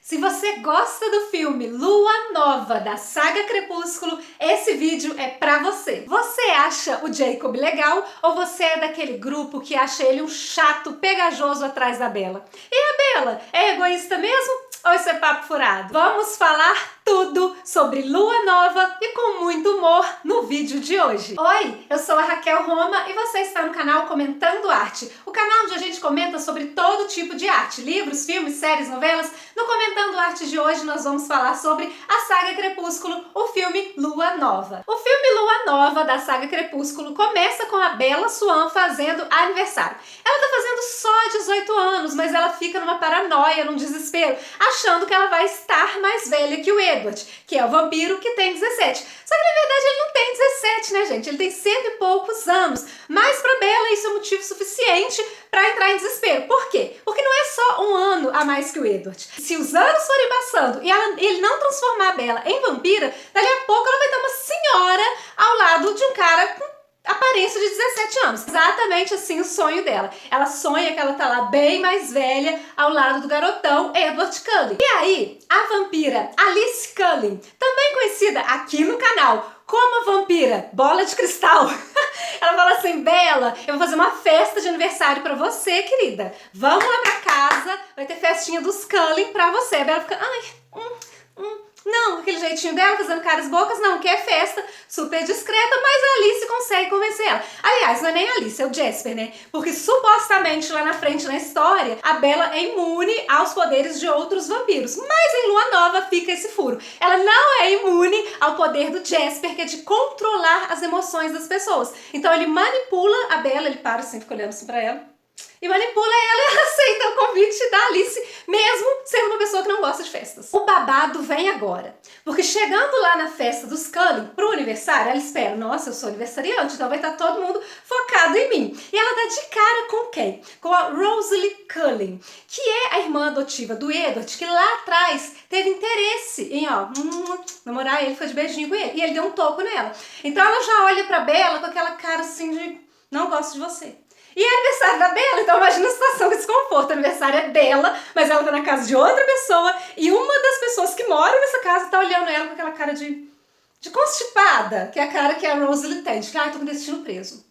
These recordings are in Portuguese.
Se você gosta do filme Lua Nova, da saga Crepúsculo, esse vídeo é pra você. Você acha o Jacob legal ou você é daquele grupo que acha ele um chato pegajoso atrás da Bella? E a Bella, é egoísta mesmo ou isso é papo furado? Vamos falar tudo sobre Lua Nova e com muito humor no vídeo de hoje. Oi, eu sou a Raquel Roma e você está no canal Comentando Arte, o canal onde a gente comenta sobre todo tipo de arte, livros, filmes, séries, novelas. No Comentando Arte de hoje nós vamos falar sobre a saga Crepúsculo, o filme Lua Nova. O filme Lua Nova da saga Crepúsculo começa com a Bella Swan fazendo aniversário. Ela tá fazendo só 18 anos, mas ela fica numa paranoia, num desespero, achando que ela vai estar mais velha que o Edward, que é o vampiro que tem 17. Só que na verdade ele não tem 17, né, gente? Ele tem cento e poucos anos. Mas pra Bella isso é motivo suficiente pra entrar em desespero. Por quê? Porque não é só um ano a mais que o Edward. Se os anos forem passando e ele não transformar a Bella em vampira, dali a pouco ela vai ter uma senhora ao lado de um cara com aparência de 17 anos. Exatamente assim o sonho dela. Ela sonha que ela tá lá bem mais velha ao lado do garotão Edward Cullen. E aí, a vampira Alice Cullen, também conhecida aqui no canal como a vampira Bola de Cristal, ela fala assim: Bella, eu vou fazer uma festa de aniversário pra você, querida. Vamos lá pra casa, vai ter festinha dos Cullen pra você. A Bella fica, não, aquele jeitinho dela, fazendo caras bocas, não, quer festa, super discreta, mas a Alice consegue convencer ela. Aliás, não é nem a Alice, é o Jasper, né? Porque supostamente lá na frente na história, a Bella é imune aos poderes de outros vampiros. Mas em Lua Nova fica esse furo. Ela não é imune ao poder do Jasper, que é de controlar as emoções das pessoas. Então ele manipula a Bella, ele para assim, fica olhando assim pra ela. E manipula ela e ela aceita o convite da Alice, mesmo sendo uma pessoa que não gosta de festas. O babado vem agora, porque chegando lá na festa dos Cullen pro aniversário, ela espera, nossa, eu sou aniversariante, então vai estar todo mundo focado em mim. E ela dá de cara com quem? Com a Rosalie Cullen, que é a irmã adotiva do Edward, que lá atrás teve interesse em, namorar ele, foi de beijinho com ele, e ele deu um toco nela. Então ela já olha pra Bella com aquela cara assim de, não gosto de você. E é aniversário da Bella, então imagina a situação de desconforto. O aniversário é dela, mas ela tá na casa de outra pessoa e uma das pessoas que moram nessa casa tá olhando ela com aquela cara de constipada, que é a cara que a Rosalie tem, de que, tô com o intestino preso.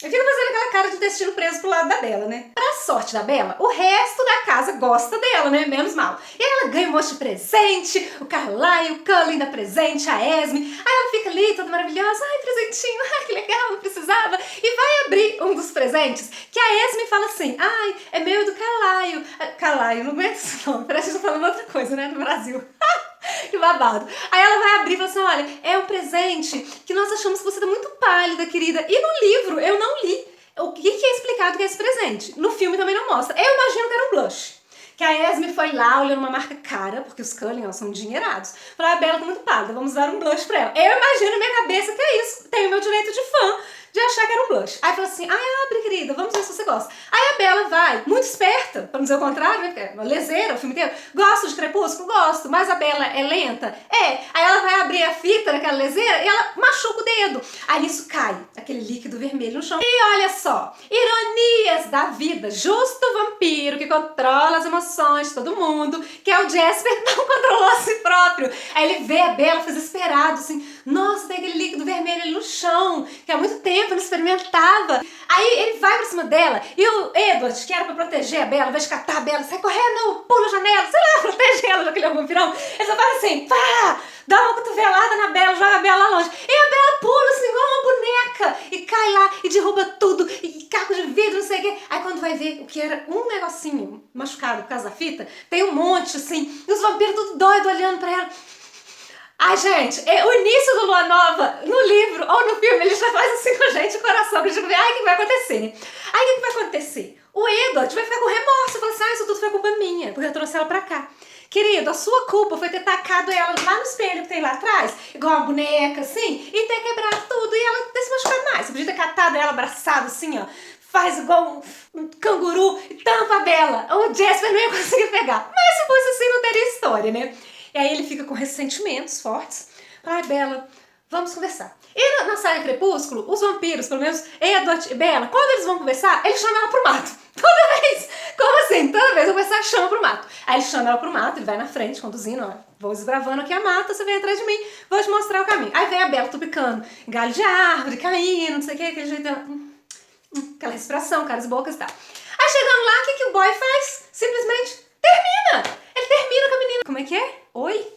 Eu fico fazendo aquela cara de intestino preso pro lado da Bella, né? Pra sorte da Bella, o resto da casa gosta dela, né? Menos mal. E aí ela ganha um monte de presente, o Carlisle, o Cullen dá presente, a Esme. Aí ela fica ali toda maravilhosa, ai, presentinho, ai, que legal, não precisava. E vai abrir um dos presentes, que a Esme fala assim, ai, é meu e do Carlisle. Carlisle, não aguento isso não, parece que eu tô falando outra coisa, né, no Brasil. Que babado. Aí ela vai abrir e fala assim, olha, é um presente que nós achamos que você tá muito pálida, querida. E no livro eu não li o que é explicado que é esse presente. No filme também não mostra. Eu imagino que era um blush. Que a Esme foi lá olhando uma marca cara, porque os Cullen são endinheirados. Falou, a Bella tá muito pálida, vamos dar um blush pra ela. Eu imagino na minha cabeça que é isso. Tenho o meu direito de fã de achar que era um blush. Aí falou assim, abre, querida, vamos ver se você gosta. Aí a Bella vai, muito esperta, pra não dizer o contrário, né, porque é uma leseira o filme inteiro. Gosto de Crepúsculo? Gosto, mas a Bella é lenta? É. Aí ela vai abrir a fita daquela leseira e ela machuca o dedo. Aí nisso cai aquele líquido vermelho no chão. E olha só, ironias da vida, justo o vampiro que controla as emoções de todo mundo, que é o Jasper, não controlou a si próprio. Aí ele vê a Bella desesperado, assim, nossa, tem aquele líquido vermelho ali no chão, que há muito tempo não experimentava. Aí ele vai pra cima dela e o Edward, que era pra proteger a Bella, vai catar a Bella, sai correndo, pula a janela, sei lá, protege ela, já que ele é um vampirão. Ele só faz assim, pá, dá uma cotovelada na Bella, joga a Bella lá longe. E a Bella pula assim, igual uma boneca, e cai lá, e derruba tudo, e caco de vidro, não sei o quê. Aí quando vai ver o que era um negocinho machucado por causa da fita, tem um monte assim, e os vampiros tudo doido olhando pra ela. Ai, gente, o início do Lua Nova, no livro ou no filme, ele já faz assim com a gente, o coração, pra gente ver, o que vai acontecer, né? Aí o que vai acontecer? O Edward vai ficar com remorso, fala assim, isso tudo foi culpa minha, porque eu trouxe ela pra cá. Querido, a sua culpa foi ter tacado ela lá no espelho que tem lá atrás, igual uma boneca, assim, e ter quebrado tudo, e ela ter se machucado mais. Você podia ter catado ela abraçada, assim, faz igual um canguru e tampa a Bella. O Jasper não ia conseguir pegar. Mas se fosse assim, não teria história, né? E aí ele fica com ressentimentos fortes. Ai, Bella, vamos conversar. E na saga Crepúsculo, os vampiros, pelo menos Edward e Bella, quando eles vão conversar, eles chamam ela pro mato. Toda vez! Como assim? Toda vez eu vou começar chama pro mato. Aí ele chama ela pro mato, ele vai na frente, conduzindo, ó. Vou desbravando aqui a mata, você vem atrás de mim, vou te mostrar o caminho. Aí vem a Bela tupicando, galho de árvore, caindo, não sei o que, aquele jeito dela. Aquela respiração, caras e bocas e tal. Aí chegando lá, o que o boy faz? Simplesmente termina! Ele termina com a menina. Como é que é? Oi?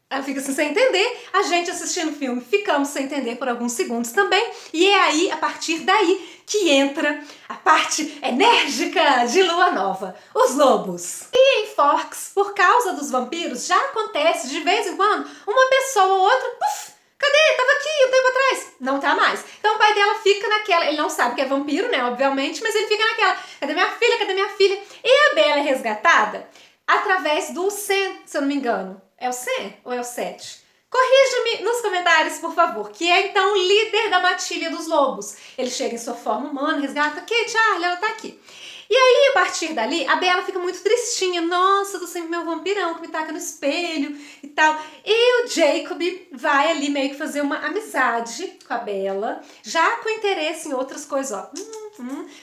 Ela fica assim sem entender, a gente assistindo o filme ficamos sem entender por alguns segundos também, e é aí, a partir daí, que entra a parte enérgica de Lua Nova, os lobos. E em Forks, por causa dos vampiros, já acontece de vez em quando, uma pessoa ou outra, puf, cadê? Tava aqui um tempo atrás. Não tá mais. Então o pai dela fica naquela, ele não sabe que é vampiro, né, obviamente, mas ele fica naquela, cadê minha filha, cadê minha filha? E a Bela é resgatada através do Sen, se eu não me engano. É o Sen ou é o Sete? Corrija-me nos comentários, por favor, que é então o líder da matilha dos lobos. Ele chega em sua forma humana, resgata, aqui, Charlie, ela tá aqui. E aí, a partir dali, a Bela fica muito tristinha. Nossa, tô sempre meu vampirão que me taca no espelho e tal. E o Jacob vai ali meio que fazer uma amizade com a Bela, já com interesse em outras coisas, ó.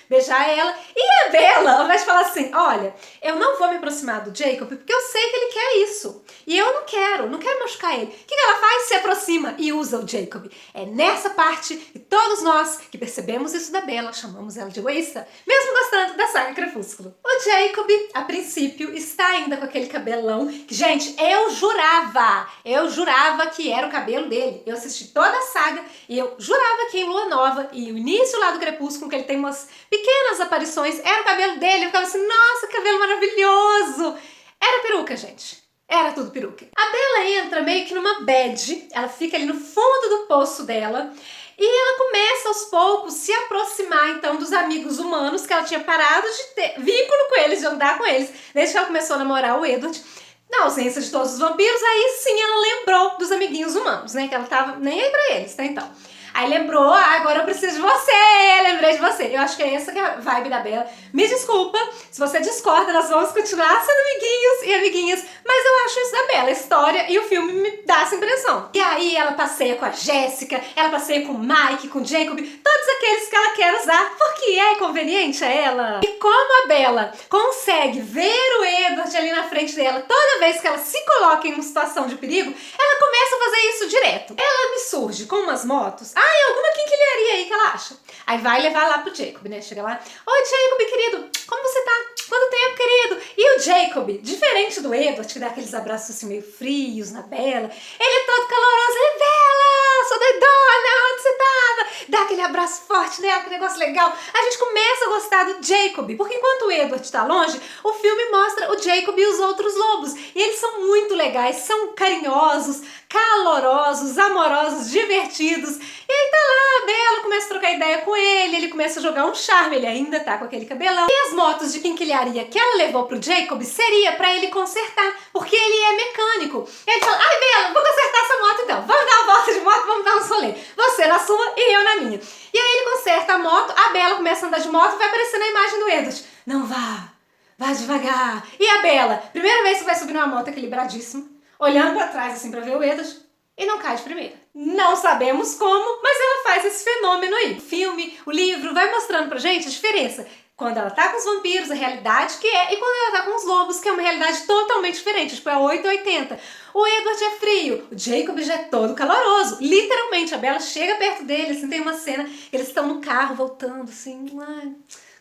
Beijar ela. E a Bela vai falar assim, olha, eu não vou me aproximar do Jacob porque eu sei que ele quer isso. E eu não quero machucar ele. O que ela faz? Se aproxima e usa o Jacob. É nessa parte que todos nós que percebemos isso da Bela, chamamos ela de egoísta, mesmo gostando da saga Crepúsculo. O Jacob, a princípio, está ainda com aquele cabelão que, gente, eu jurava que era o cabelo dele. Eu assisti toda a saga e eu jurava que em Lua Nova e o início lá do Crepúsculo, que ele tem umas pequenas aparições, era o cabelo dele. Eu ficava assim, nossa, que cabelo maravilhoso! Era peruca, gente. Era tudo peruca. A Bela entra meio que numa bad, ela fica ali no fundo do poço dela e ela começa aos poucos se aproximar então dos amigos humanos que ela tinha parado de ter vínculo com eles, de andar com eles, desde que ela começou a namorar o Edward. Na ausência de todos os vampiros, aí sim ela lembrou dos amiguinhos humanos, né, que ela tava nem aí pra eles, tá então. Aí lembrou, agora eu preciso de você, lembrei de você. Eu acho que é essa que é a vibe da Bela. Me desculpa, se você discorda, nós vamos continuar sendo amiguinhos e amiguinhas, mas eu acho isso da Bela, a história e o filme me dá essa impressão. E aí ela passeia com a Jéssica, ela passeia com o Mike, com o Jacob, todos aqueles que ela quer usar, porque é conveniente a ela. E como a Bela consegue ver o Edward ali na frente dela, toda vez que ela se coloca em uma situação de perigo, ela começa a fazer isso direto. Ela me surge com umas motos, alguma quinquilharia aí que ela acha. Aí vai levar lá pro Jacob, né? Chega lá, oi Jacob, querido, como você tá? Quanto tempo, querido? E o Jacob, diferente do Edward, que dá aqueles abraços assim meio frios na Bela, ele é todo caloroso, ele, Bela, sou doidona, onde você tava? Dá aquele abraço forte nela, aquele negócio legal. A gente começa a gostar do Jacob, porque enquanto o Edward tá longe, o filme mostra o Jacob e os outros lobos. E eles são muito legais, são carinhosos, calorosos, amorosos, divertidos. E aí tá lá, a Bela começa a trocar ideia com ele começa a jogar um charme, ele ainda tá com aquele cabelão. E as motos de quinquilharia que ela levou pro Jacob seria pra ele consertar, porque ele é mecânico. E ele fala, ai Bela, vou consertar essa moto então, vamos dar uma volta de moto, vamos dar um rolê. Você na sua e eu na minha. E aí ele conserta a moto, a Bela começa a andar de moto e vai aparecendo a imagem do Edward. Não vá devagar. E a Bela, primeira vez que vai subir numa moto equilibradíssima, olhando pra trás assim pra ver o Edward, e não cai de primeira. Não sabemos como, mas ela faz esse fenômeno aí. O filme, o livro, vai mostrando pra gente a diferença. Quando ela tá com os vampiros, a realidade que é, e quando ela tá com os lobos, que é uma realidade totalmente diferente, tipo é 880. O Edward é frio, o Jacob já é todo caloroso. Literalmente, a Bella chega perto dele, assim, tem uma cena, eles estão no carro voltando, assim,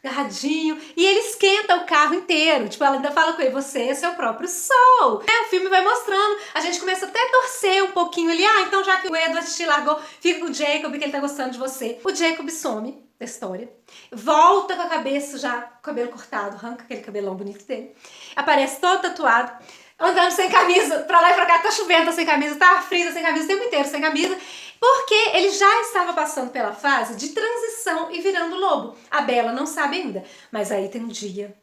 agarradinho, e ele esquenta o carro inteiro. Tipo, ela ainda fala com ele, você é seu próprio sol. O filme vai mostrando, a gente começa até a torcer um pouquinho ali, então já que o Edward te largou, fica com o Jacob, que ele tá gostando de você. O Jacob some da história, volta com a cabeça já, com o cabelo cortado, arranca aquele cabelão bonito dele, aparece todo tatuado, andando sem camisa, pra lá e pra cá, tá chovendo, tá sem camisa, tá frio, tá sem camisa, o tempo inteiro sem camisa, porque ele já estava passando pela fase de transição e virando lobo. A Bella não sabe ainda, mas aí tem um dia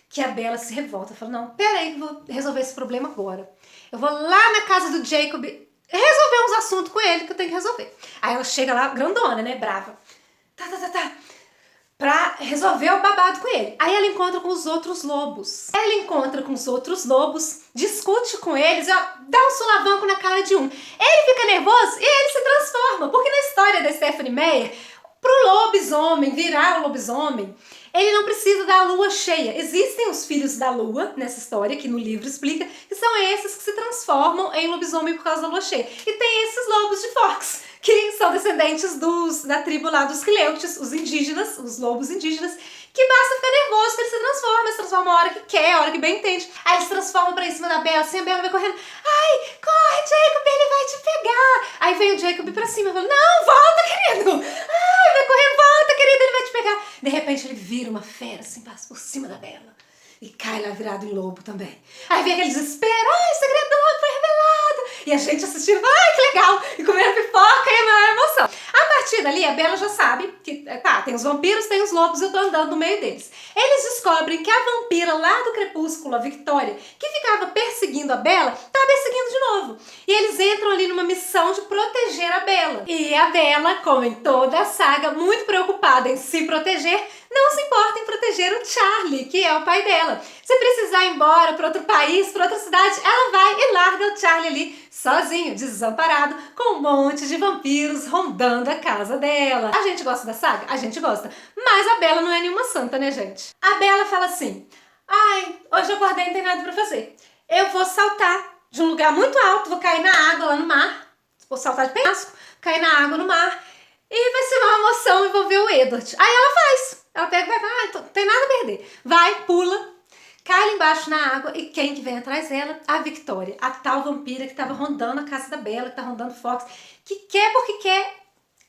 que a Bella se revolta, fala, não, peraí que eu vou resolver esse problema agora. Eu vou lá na casa do Jacob resolver uns assuntos com ele que eu tenho que resolver. Aí ela chega lá, grandona, né, brava, pra resolver o babado com ele. Aí ela encontra com os outros lobos. Ela encontra com os outros lobos, discute com eles, dá um solavanco na cara de um. Ele fica nervoso e ele se transforma, porque na história da Stephenie Meyer, pro lobisomem virar o lobisomem, ele não precisa da lua cheia. Existem os filhos da lua, nessa história, que no livro explica, que são esses que se transformam em lobisomem por causa da lua cheia. E tem esses lobos de Forks, que são descendentes da tribo lá dos Quileutes, os indígenas, os lobos indígenas, que basta ficar nervoso que ele se transforma a hora que quer, a hora que bem entende. Aí ele se transforma pra cima da Bella, assim, a Bella vai correndo. Ai, corre, Jacob, ele vai te pegar. Aí vem o Jacob pra cima e fala, não, volta, querido. Ai, vai correr, volta, querido, ele vai te pegar. De repente ele vira uma fera, assim, passa por cima da Bella. E cai lá virado em lobo também. Aí vem aquele desespero, ai, o segredo do lobo foi revelado. E a gente assistindo, ai, que legal. E comendo pipoca e a maior emoção. A partir dali, a Bella já sabe que, tá, tem os vampiros, tem os lobos, eu tô andando no meio deles. Eles descobrem que a vampira lá do Crepúsculo, a Victoria, que ficava perseguindo a Bella, tá perseguindo de novo. E eles entram ali numa missão de proteger a Bella. E a Bella, como em toda a saga, muito preocupada em se proteger, não se importa em proteger o Charlie, que é o pai dela. Se precisar ir embora para outro país, para outra cidade, ela vai e larga o Charlie ali, sozinho, desamparado, com um monte de vampiros rondando a casa dela. A gente gosta da saga? A gente gosta. Mas a Bella não é nenhuma santa, né, gente? A Bella fala assim, ai, hoje eu acordei e não tem nada pra fazer. Eu vou saltar de um lugar muito alto, vou cair na água lá no mar, vou saltar de penhasco, cair na água no mar, e vai ser uma emoção envolver o Edward. Aí ela faz. Ela pega e vai, não tem nada a perder. Vai, pula, cai lá embaixo na água e quem que vem atrás dela? A Victoria, a tal vampira que tava rondando a casa da Bella, que tá rondando Fox, que quer porque quer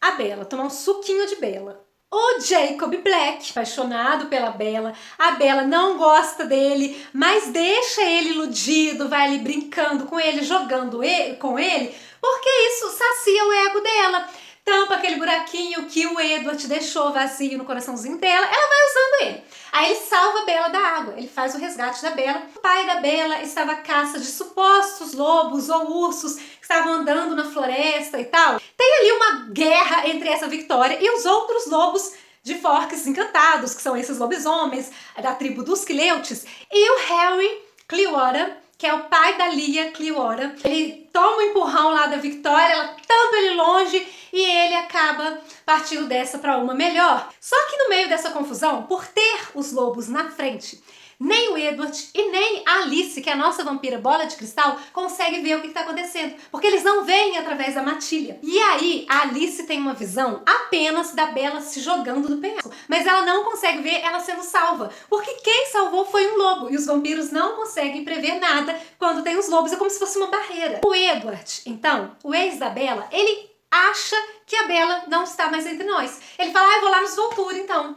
a Bella, tomar um suquinho de Bella. O Jacob Black, apaixonado pela Bella, a Bella não gosta dele, mas deixa ele iludido, vai ali brincando com ele, jogando com ele, porque isso sacia o ego dela. Tampa aquele buraquinho que o Edward deixou vazio no coraçãozinho dela, ela vai usando ele. Aí ele salva a Bella da água, ele faz o resgate da Bella. O pai da Bella estava à caça de supostos lobos ou ursos que estavam andando na floresta e tal. Tem ali uma guerra entre essa Victoria e os outros lobos de Forks encantados, que são esses lobisomens da tribo dos Quileutes. E o Harry Clearwater, que é o pai da Lia Clearwater, ele toma um empurrão lá da Victoria, ela tampa ele longe e ele acaba partindo dessa para uma melhor. Só que no meio dessa confusão, por ter os lobos na frente, nem o Edward e nem a Alice, que é a nossa vampira bola de cristal, consegue ver o que está acontecendo, porque eles não veem através da matilha. E aí a Alice tem uma visão apenas da Bella se jogando do penhasco, mas ela não consegue ver ela sendo salva, porque quem salvou foi um lobo, e os vampiros não conseguem prever nada quando tem os lobos, é como se fosse uma barreira. O Edward, então, o ex da Bella, ele acha que a Bella não está mais entre nós. Ele fala, eu vou lá nos Volturi, então.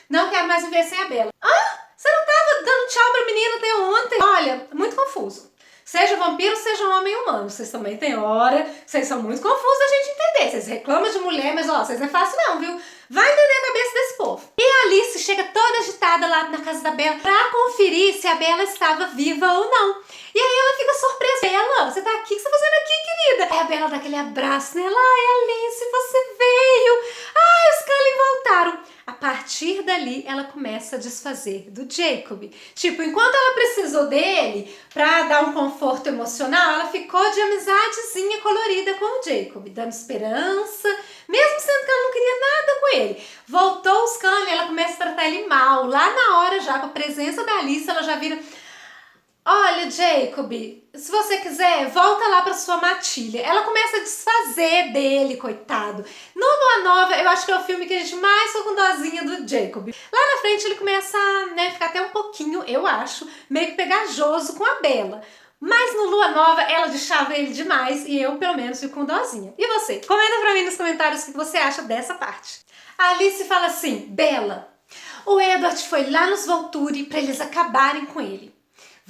Não quero mais viver sem a Bella. Você não estava dando tchau pra menina até ontem? Olha, muito confuso. Seja vampiro, seja um homem humano. Vocês também têm hora, vocês são muito confusos da gente entender. Vocês reclamam de mulher, mas ó, vocês não é fácil não, viu? Vai entender a cabeça desse povo. E a Alice chega toda agitada lá na casa da Bella pra conferir se a Bella estava viva ou não. E aí ela fica surpresa. Bella, você tá aqui? O que você tá fazendo aqui, querida? Aí a Bella dá aquele abraço nela. Ai, Alice, você veio. Ai, os Cullen voltaram. A partir dali, ela começa a desfazer do Jacob. Tipo, enquanto ela precisou dele pra dar um conforto emocional, ela ficou de amizadezinha colorida com o Jacob, dando esperança, mesmo sendo que ela não queria nada com ele. Voltou os Cullen, ela começa a tratar ele mal. Lá na hora, já com a presença da Alice, ela já vira... Olha, Jacob, se você quiser, volta lá pra sua matilha. Ela começa a desfazer dele, coitado. No Lua Nova, eu acho que é o filme que a gente mais ficou com dosinha do Jacob. Lá na frente ele começa a ficar até um pouquinho, eu acho, meio que pegajoso com a Bella. Mas no Lua Nova, ela deixava ele demais e eu, pelo menos, fico com dosinha. E você? Comenta pra mim nos comentários o que você acha dessa parte. A Alice fala assim, Bella, o Edward foi lá nos Volturi pra eles acabarem com ele.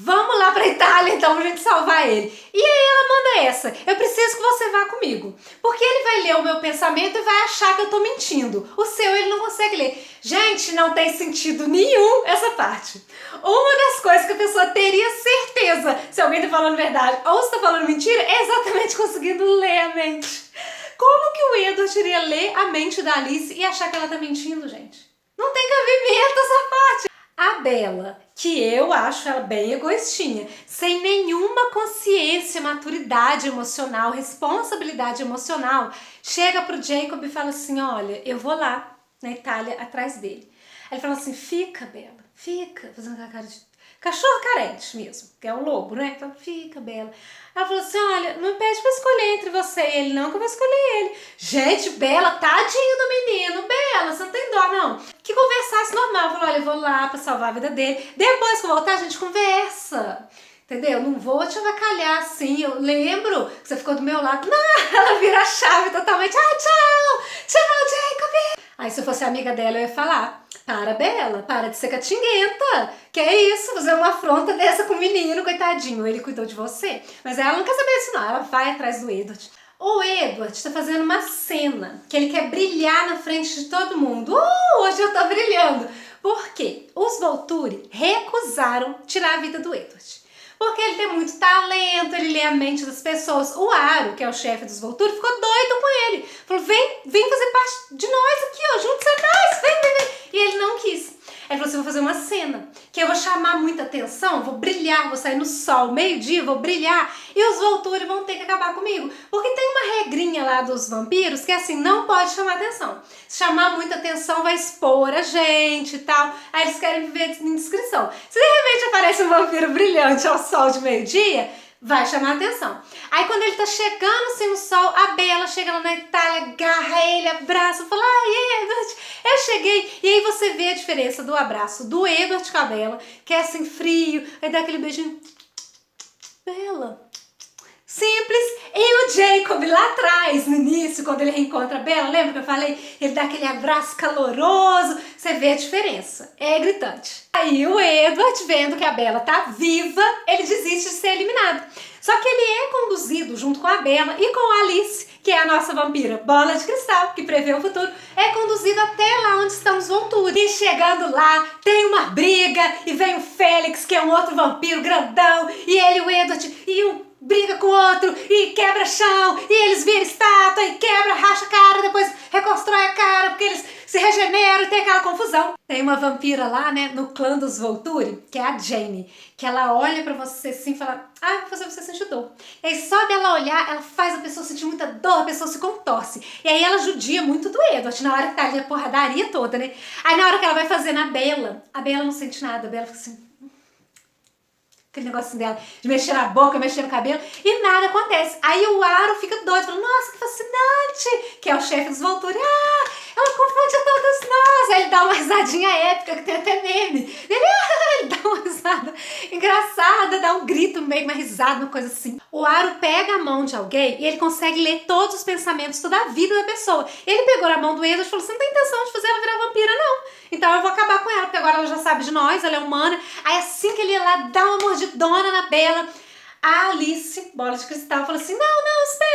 Vamos lá pra Itália então pra gente salvar ele. E aí ela manda essa, eu preciso que você vá comigo, porque ele vai ler o meu pensamento e vai achar que eu tô mentindo. O seu ele não consegue ler. Gente, não tem sentido nenhum essa parte. Uma das coisas que a pessoa teria certeza se alguém tá falando verdade ou se tá falando mentira é exatamente conseguindo ler a mente. Como que o Edward iria ler a mente da Alice e achar que ela tá mentindo, gente? Não tem cabimento essa parte. A Bella, que eu acho ela bem egoístinha, sem nenhuma consciência, maturidade emocional, responsabilidade emocional, chega pro Jacob e fala assim, olha, eu vou lá na Itália atrás dele. Aí ele falou assim, fica, Bela, fica, fazendo aquela cara de cachorro carente mesmo, que é o lobo, né? Então, fica, Bela. Ela falou assim, olha, não pede pra escolher entre você e ele não, que eu vou escolher ele. Gente, Bela, tadinho do menino, Bela, você não tem dó, não. Que conversasse normal, falou, olha, eu vou lá pra salvar a vida dele. Depois que eu voltar, a gente conversa. Entendeu? Não vou te avacalhar assim. Eu lembro que você ficou do meu lado. Não, ela vira a chave totalmente. Ah, tchau! Tchau, Jacob! Aí se eu fosse amiga dela, eu ia falar. Para, Bela, para de ser catinguenta. Que é isso, fazer uma afronta dessa com o menino, coitadinho. Ele cuidou de você. Mas ela não quer saber disso, não. Ela vai atrás do Edward. O Edward tá fazendo uma cena que ele quer brilhar na frente de todo mundo. Hoje eu tô brilhando. Por quê? Os Volturi recusaram tirar a vida do Edward. Porque ele tem muito talento, ele lê a mente das pessoas. O Aro, que é o chefe dos Volturi, ficou doido com ele. Falou, vem fazer parte de nós aqui, ó, juntos é nós, vem. E ele não quis. Ele falou assim, vou fazer uma cena, que eu vou chamar muita atenção, vou brilhar, vou sair no sol, meio-dia, vou brilhar, e os Volturi vão ter que acabar comigo. Porque tem uma regrinha lá dos vampiros, que é assim, não pode chamar atenção. Se chamar muita atenção, vai expor a gente e tal. Aí eles querem viver em descrição. Se de repente aparece um vampiro brilhante ao sol de meio-dia, vai chamar atenção. Aí quando ele tá chegando assim no sol, a Bela chega lá na Itália, agarra ele, abraça, fala, ai, Edward, eu cheguei. E aí você vê a diferença do abraço do Edward com a Bela, que é assim frio, aí dá aquele beijinho, Bela. Simples. E o Jacob lá atrás, no início, quando ele reencontra a Bela, lembra que eu falei? Ele dá aquele abraço caloroso, você vê a diferença, é gritante. Aí o Edward, vendo que a Bela tá viva, ele desiste de ser eliminado. Só que ele é conduzido junto com a Bela e com a Alice, que é a nossa vampira bola de cristal, que prevê o futuro, é conduzido até lá onde estão os Volturi. E chegando lá, tem uma briga e vem o Félix, que é um outro vampiro grandão, e ele, o Edward, e o briga com o outro e quebra chão, e eles viram estátua e quebra, racha a cara, depois reconstrói a cara porque eles se regeneram e tem aquela confusão. Tem uma vampira lá, né, no clã dos Volturi, que é a Jane, que ela olha pra você assim e fala, vou fazer você sentir dor. E aí só dela olhar, ela faz a pessoa sentir muita dor, a pessoa se contorce. E aí ela judia muito do Edward, na hora que tá ali a porradaria toda, né. Aí na hora que ela vai fazer na Bela, a Bela não sente nada, a Bela fica assim, aquele negocinho dela, de mexer na boca, mexer no cabelo, e nada acontece. Aí o Aro fica doido, fala, nossa, que fascinante, que é o chefe dos Volturi. Ela confunde a todos nós. Aí ele dá uma risadinha épica, que tem até meme. Ele dá uma risada engraçada, dá um grito, meio uma risada, uma coisa assim. O Aro pega a mão de alguém e ele consegue ler todos os pensamentos, toda a vida da pessoa. Ele pegou na mão do Edward e falou, você não tem intenção de fazer ela virar vampira, não. Então eu vou acabar com ela, porque agora ela já sabe de nós, ela é humana. Aí assim que ele ia lá dar uma mordidona na Bela, a Alice, bola de cristal, falou assim, não,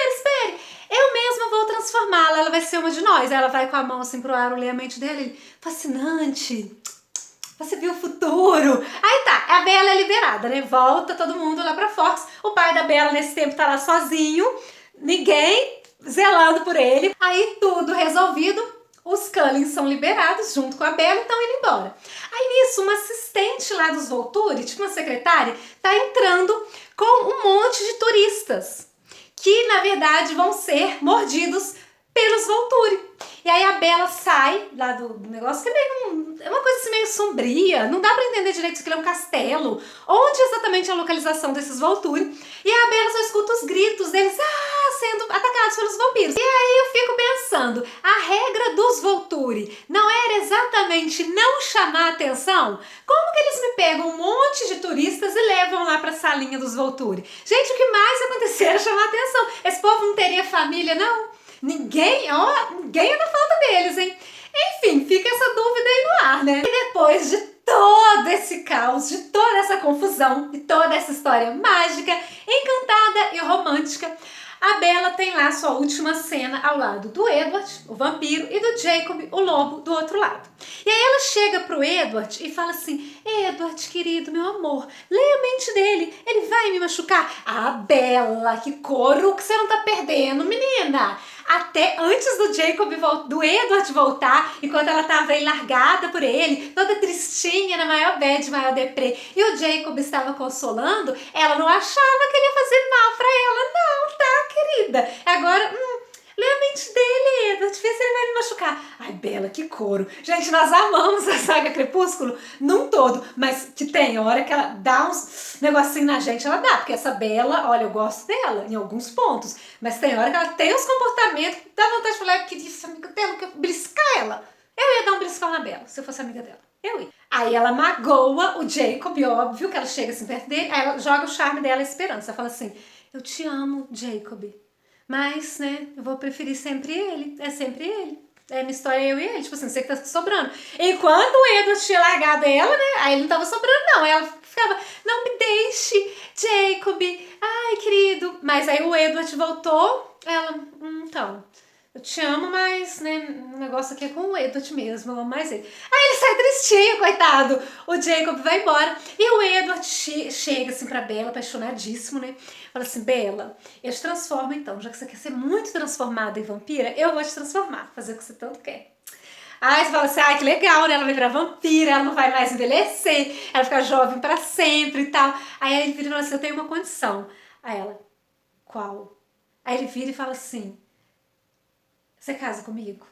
espere. Eu mesma vou transformá-la, ela vai ser uma de nós. Aí ela vai com a mão assim pro Aro ler a mente dele. Fascinante. Você viu o futuro. Aí tá, a Bela é liberada, né? Volta todo mundo lá pra Fox. O pai da Bela nesse tempo tá lá sozinho. Ninguém zelando por ele. Aí tudo resolvido. Os Cullens são liberados junto com a Bela e estão indo embora. Aí nisso, uma assistente lá dos Volturi, tipo uma secretária, tá entrando com um monte de turistas. Que na verdade vão ser mordidos pelos Volturi. E aí a Bela sai lá do negócio, que é meio é uma coisa assim meio sombria, não dá pra entender direito se aquilo é um castelo, onde exatamente é a localização desses Volturi. E a Bela só escuta os gritos deles, sendo atacados pelos vampiros. E aí eu fico pensando, a regra dos Volturi não era exatamente não chamar atenção? Como que eles me pegam um monte de turistas e levam lá pra salinha dos Volturi? Gente, o que mais ia acontecer era chamar atenção. Esse povo não teria família, não? Ninguém ia dar falta deles, hein? Enfim, fica essa dúvida aí no ar, né? E depois de todo esse caos, de toda essa confusão e toda essa história mágica, encantada e romântica, a Bela tem lá sua última cena ao lado do Edward, o vampiro, e do Jacob, o lobo, do outro lado. E aí ela chega pro Edward e fala assim, Edward, querido, meu amor, leia a mente dele, ele vai me machucar. Bela, que couro que você não tá perdendo, menina! Até antes do Edward voltar, enquanto ela tava aí largada por ele, toda tristinha, na maior bad, maior deprê, e o Jacob estava consolando, ela não achava que ele ia fazer mal pra ela, não, tá, querida? Agora, lê a mente dele, Edward, te ver se ele vai me machucar. Ai, Bela, que couro. Gente, nós amamos a saga Crepúsculo num todo, mas que tem hora que ela dá uns negocinho na gente, ela dá, porque essa Bela, olha, eu gosto dela em alguns pontos, mas tem hora que ela tem uns comportamentos que dá vontade de falar, eu queria ser amiga dela, eu queria beliscar ela. Eu ia dar um beliscão na Bela, se eu fosse amiga dela. Eu ia. Aí ela magoa o Jacob, óbvio, que ela chega assim perto dele, aí ela joga o charme dela, a esperança. Ela fala assim, eu te amo, Jacob, mas, né, eu vou preferir sempre ele, é sempre ele. É minha história, eu e ele, tipo assim, você que tá sobrando. Enquanto o Edward tinha largado ela, né, aí ele não tava sobrando não, ela ficava, não me deixe, Jacob, ai, querido. Mas aí o Edward voltou, ela, então... Eu te amo, mas, né, o negócio aqui é com o Edward mesmo, eu amo mais ele. Aí ele sai tristinho, coitado. O Jacob vai embora. E o Edward chega assim pra Bella, apaixonadíssimo, né? Fala assim, Bella, eu te transformo então, já que você quer ser muito transformada em vampira, eu vou te transformar, fazer o que você tanto quer. Aí você fala assim, ai que legal, né? Ela vai virar vampira, ela não vai mais envelhecer, ela vai ficar jovem pra sempre e tal. Aí ele vira e fala assim, eu tenho uma condição. Aí ela, qual? Aí ele vira e fala assim, você casa comigo?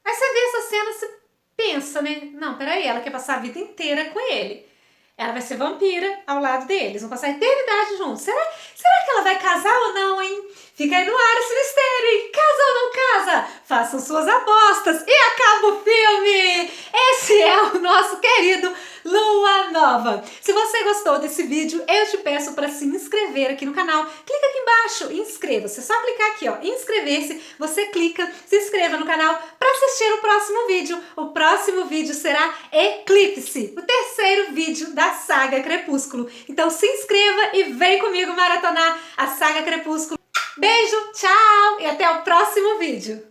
Aí você vê essa cena, você pensa, né? Não, peraí, ela quer passar a vida inteira com ele. Ela vai ser vampira ao lado deles, vão passar a eternidade juntos. Será que ela vai casar ou não, hein? Fica aí no ar esse mistério, hein? Casa ou não casa? Façam suas apostas e acaba o filme! Esse é o nosso querido Lua Nova. Se você gostou desse vídeo, eu te peço para se inscrever aqui no canal. Clica aqui embaixo e inscreva-se. É só clicar aqui, ó, inscrever-se. Você clica, se inscreva no canal para assistir o próximo vídeo. O próximo vídeo será Eclipse, o terceiro vídeo da saga Crepúsculo. Então se inscreva e vem comigo maratonar a saga Crepúsculo. Beijo, tchau e até o próximo vídeo.